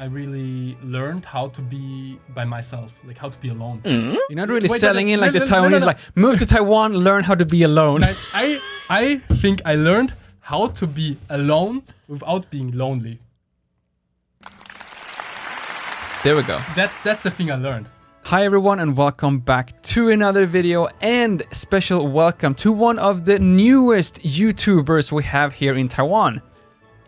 I really learned how to be by myself, like how to be alone. You're not really selling in like the Taiwanese, like move to Taiwan, learn how to be alone. I think I learned how to be alone without being lonely. There we go. That's the thing I learned. Hi everyone and welcome back to another video, and special welcome to one of the newest YouTubers we have here in Taiwan,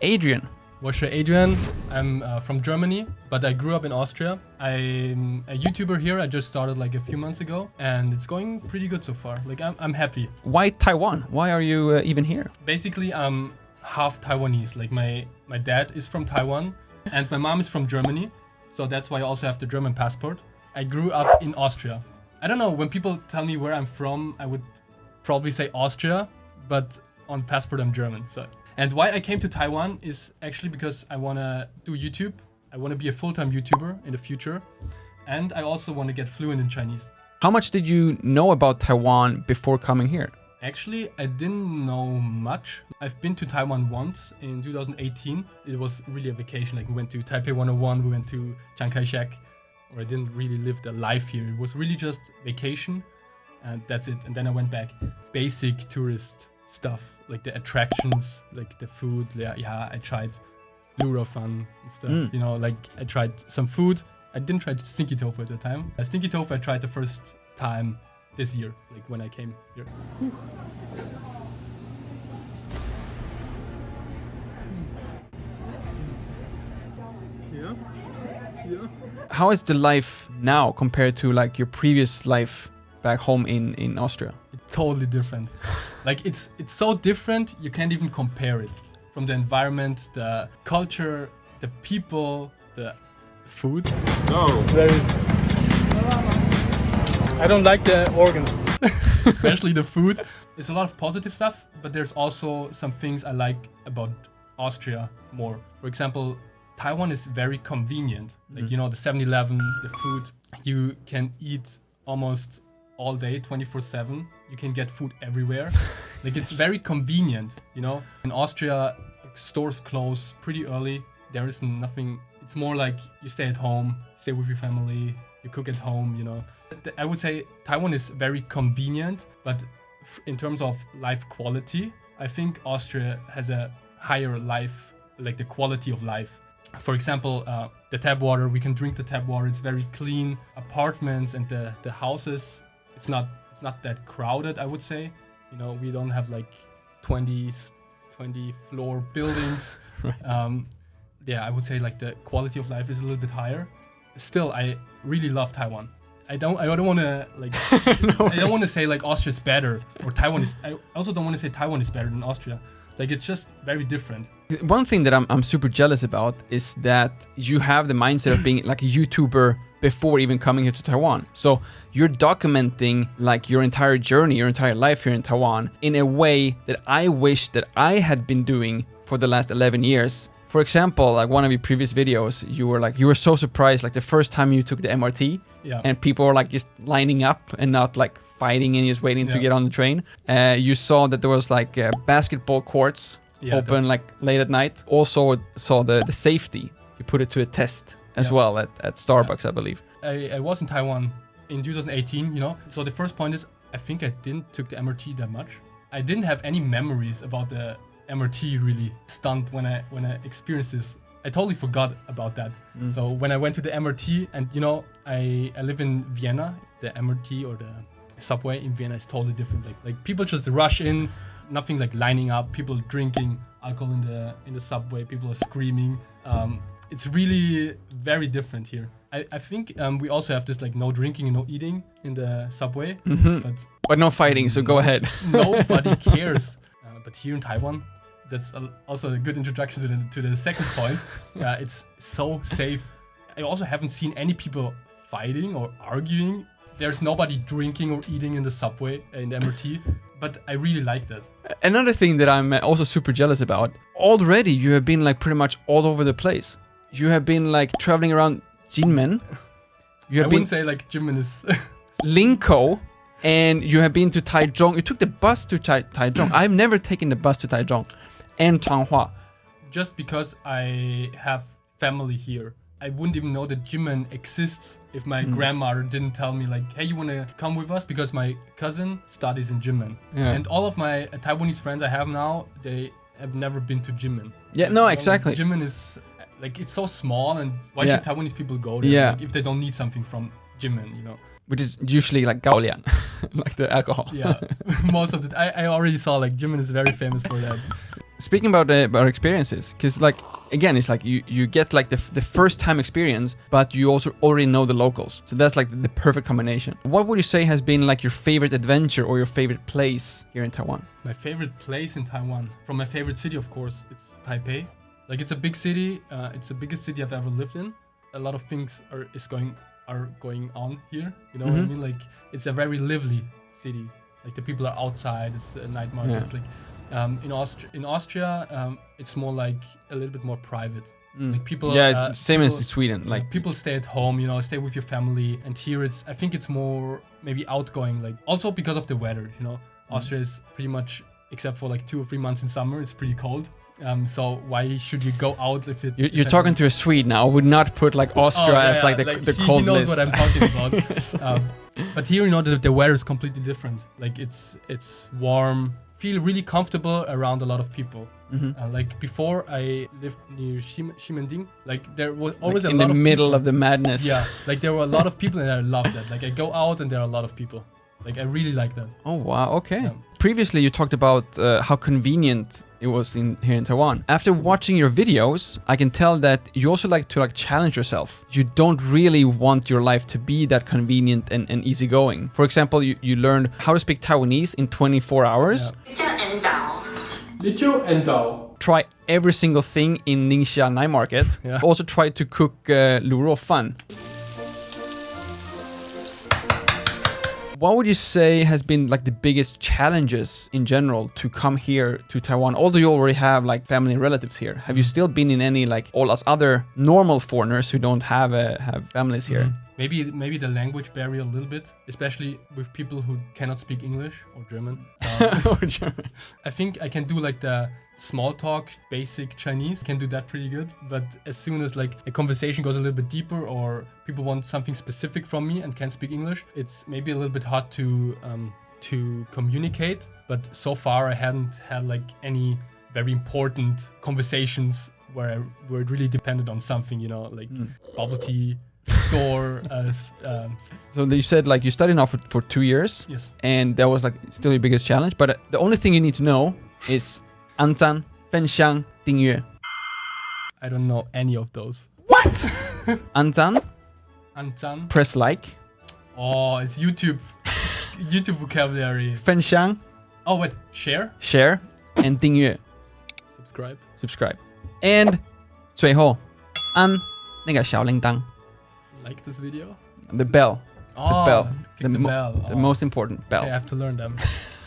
Adrian. What's your Adrian? I'm from Germany, but I grew up in Austria. I'm a YouTuber here. I just started like a few months ago, and it's going pretty good so far. Like I'm happy. Why Taiwan? Why are you even here? Basically, I'm half Taiwanese. Like my dad is from Taiwan, and my mom is from Germany. So that's why I also have the German passport. I grew up in Austria. I don't know, when people tell me where I'm from, I would probably say Austria, but on passport I'm German. So. And why I came to Taiwan is actually because I want to do YouTube. I want to be a full-time YouTuber in the future. And I also want to get fluent in Chinese. How much did you know about Taiwan before coming here? Actually, I didn't know much. I've been to Taiwan once in 2018. It was really a vacation. Like we went to Taipei 101, we went to Chiang Kai-shek. Or I didn't really live the life here. It was really just vacation, and that's it. And then I went back. Basic tourist stuff, like the attractions, like the food. Yeah, I tried Lurofan and stuff. You know, like I tried some food. I didn't try stinky tofu at the time. Stinky tofu I tried the first time this year, like when I came here. Yeah. How is the life now compared to like your previous life back home in Austria? It's totally different. Like it's so different, you can't even compare it. From the environment, the culture, the people, the food. No. I don't like the organs. Especially the food. There's a lot of positive stuff, but there's also some things I like about Austria more. For example, Taiwan is very convenient. Like, you know, the 7-Eleven, the food, you can eat almost all day, 24/7. You can get food everywhere. Like, it's very convenient, you know. In Austria, stores close pretty early. There is nothing. It's more like you stay at home, stay with your family, you cook at home, you know. I would say Taiwan is very convenient, but in terms of life quality, I think Austria has a higher life, like the quality of life. For example, the tap water, we can drink the tap water. It's very clean. Apartments and the houses, it's not that crowded, I would say. You know, we don't have like 20 floor buildings. Right. Yeah, I would say like the quality of life is a little bit higher. Still, I really love Taiwan. I don't want to like No I don't want to say like Austria's better or Taiwan is. I also don't want to say Taiwan is better than Austria. Like it's just very different. One thing that I'm super jealous about is that you have the mindset of being like a YouTuber before even coming here to Taiwan. So you're documenting like your entire journey, your entire life here in Taiwan in a way that I wish that I had been doing for the last 11 years. For example, like one of your previous videos, you were so surprised like the first time you took the MRT, and people were like just lining up and not like fighting and just waiting to get on the train. You saw that there was like basketball courts open like late at night. Also saw the safety. You put it to a test as well at Starbucks, I believe. I was in Taiwan in 2018, you know. So the first point is I think I didn't took the MRT that much. I didn't have any memories about the MRT really. Stunned when I experienced this. I totally forgot about that. So when I went to the MRT, and you know, I live in Vienna, the MRT or the subway in Vienna is totally different. Like people just rush in, nothing like lining up, people drinking alcohol in the subway, people are screaming. It's really very different here. I think we also have this like no drinking and no eating in the subway, but no fighting, so go ahead. Nobody cares. But here in Taiwan, that's also a good introduction to the second point. It's so safe. I also haven't seen any people fighting or arguing. There's nobody drinking or eating in the subway, in the MRT, but I really like that. Another thing that I'm also super jealous about, already you have been like pretty much all over the place. You have been like traveling around Jinmen. I wouldn't say like Jinmen is... Linkou, and you have been to Taichung. You took the bus to Taichung. I've never taken the bus to Taichung. And Changhua. Just because I have family here. I wouldn't even know that Jimin exists if my grandmother didn't tell me like, hey, you want to come with us? Because my cousin studies in Jimin. Yeah. And all of my Taiwanese friends I have now, they have never been to Jimin. Yeah, no, exactly. Jimin is, like, it's so small, and why should Taiwanese people go there? Yeah. Like, if they don't need something from Jimin, you know? Which is usually like gaolian, like the alcohol. Yeah, most of the I already saw like Jimin is very famous for that. Speaking about experiences, because like again, it's like you get like the first time experience, but you also already know the locals. So that's like the perfect combination. What would you say has been like your favorite adventure or your favorite place here in Taiwan? My favorite place in Taiwan, from my favorite city, of course, it's Taipei. Like it's a big city. It's the biggest city I've ever lived in. A lot of things are going on here. You know what I mean? Like it's a very lively city. Like the people are outside. It's a night market. Yeah. It's like in Austria, it's more like a little bit more private. Like people. Yeah, it's same as in Sweden. Like people stay at home, you know, stay with your family. And here I think it's more maybe outgoing. Like also because of the weather, you know, Austria is pretty much, except for like 2 or 3 months in summer, it's pretty cold. So why should you go out if it? You're talking to a Swede now. I would not put like Austria as like the cold he knows list. what I'm talking about. Yes. But here, you know, the weather is completely different. Like it's warm. Feel really comfortable around a lot of people. Like before, I lived near Ximending. Like there was always like a lot in the of middle people. of the madness. Yeah, like there were a lot of people, and I loved that. Like I go out and there are a lot of people. Like I really like that. Oh wow. Okay. Yeah. Previously, you talked about how convenient it was here in Taiwan. After watching your videos, I can tell that you also like to challenge yourself. You don't really want your life to be that convenient and easygoing. For example, you learned how to speak Taiwanese in 24 hours. Try every single thing in Ningxia night market. Yeah. Also try to cook lu rou fan. What would you say has been like the biggest challenges in general to come here to Taiwan? Although you already have like family and relatives here, have you still been in any like all us other normal foreigners who don't have families here? Maybe the language barrier a little bit, especially with people who cannot speak English or German. Or German. I think I can do like the small talk, basic Chinese. I can do that pretty good. But as soon as like a conversation goes a little bit deeper, or people want something specific from me and can't speak English, it's maybe a little bit hard to communicate. But so far I hadn't had like any very important conversations where it really depended on something, you know, like bubble tea store. So you said like you studied now for 2 years. Yes. And that was like still your biggest challenge. But the only thing you need to know is 按赞、分享、订阅. I don't know any of those. What? 按赞 Anzan. Press like. Oh, it's YouTube. YouTube vocabulary. 分享 Oh, wait. Share? Share. And 订阅 Subscribe. And 最后按那个小铃铛 Like this video? The bell. Oh, bell. click the bell. The most important bell. Okay, I have to learn them.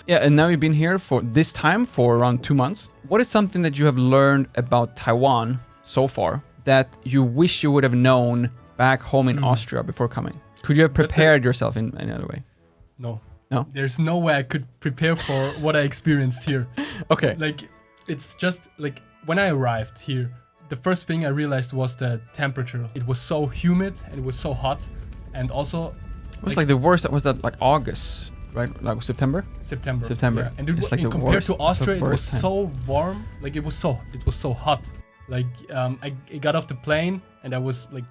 Yeah, and now you've been here for this time for around 2 months. What is something that you have learned about Taiwan so far that you wish you would have known back home in Austria before coming? Could you have prepared yourself in any other way? No. No? There's no way I could prepare for what I experienced here. Okay. Like, it's just like when I arrived here, the first thing I realized was the temperature. It was so humid and it was so hot. And also... It was like the worst. Was that like August, right? Like September? September. Yeah. And it was like compared to Austria, it was time. so warm. Like it was so hot. Like I got off the plane and I was like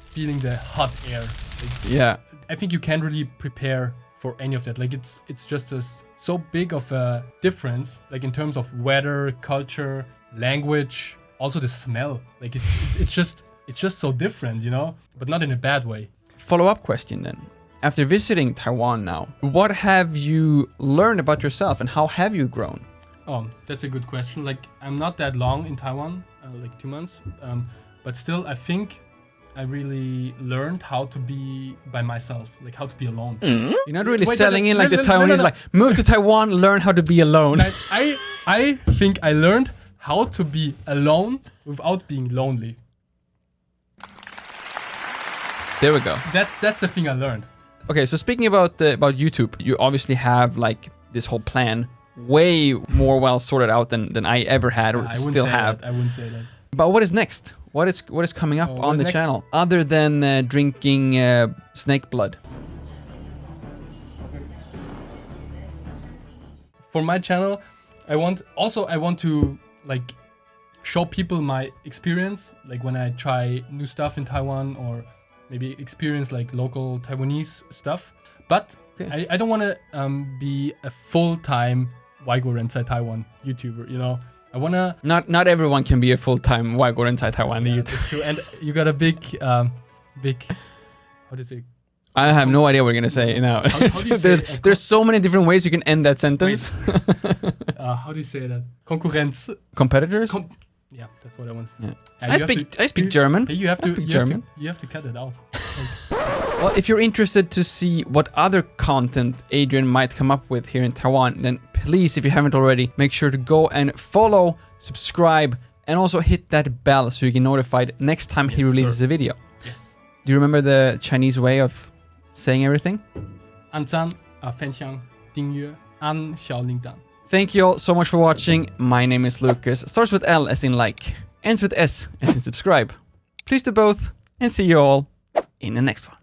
feeling the hot air. Like, Yeah. I think you can't really prepare for any of that. Like it's just so big of a difference. Like in terms of weather, culture, language, also the smell. Like it's just so different, you know. But not in a bad way. Follow-up question then. After visiting Taiwan now, what have you learned about yourself and how have you grown? Oh, that's a good question. Like, I'm not that long in Taiwan, like 2 months. But still, I think I really learned how to be by myself, like how to be alone. You're not really Wait, selling in like the Taiwanese, no. like, move to Taiwan, learn how to be alone. I think I learned how to be alone without being lonely. There we go. That's the thing I learned. Okay, so speaking about YouTube, you obviously have like this whole plan way more well sorted out than I ever had or I still have. I wouldn't say that. But what is next? What is coming up on the next? channel other than drinking snake blood? For my channel, I want to like show people my experience, like when I try new stuff in Taiwan or maybe experience like local Taiwanese stuff. But Okay. I don't want to be a full-time 外国人在台湾 YouTuber, you know. I want to... Not everyone can be a full-time 外国人在台湾 YouTuber. That's true. And you got a big, how do you say? I have no idea what you're gonna say now. How do you say there's so many different ways you can end that sentence. How do you say that? Konkurrenz. Competitors? Yeah, that's what I want to say. Yeah. I speak German. Hey, you have I to speak you German. You have to cut it out. Well, if you're interested to see what other content Adrian might come up with here in Taiwan, then please, if you haven't already, make sure to go and follow, subscribe, and also hit that bell so you get notified next time he releases a video. Yes. Do you remember the Chinese way of saying everything? 按赞、分享、订阅、按小铃铛。 Thank you all so much for watching. My name is Lukas. Starts with L as in like, ends with S as in subscribe. Please do both, and see you all in the next one.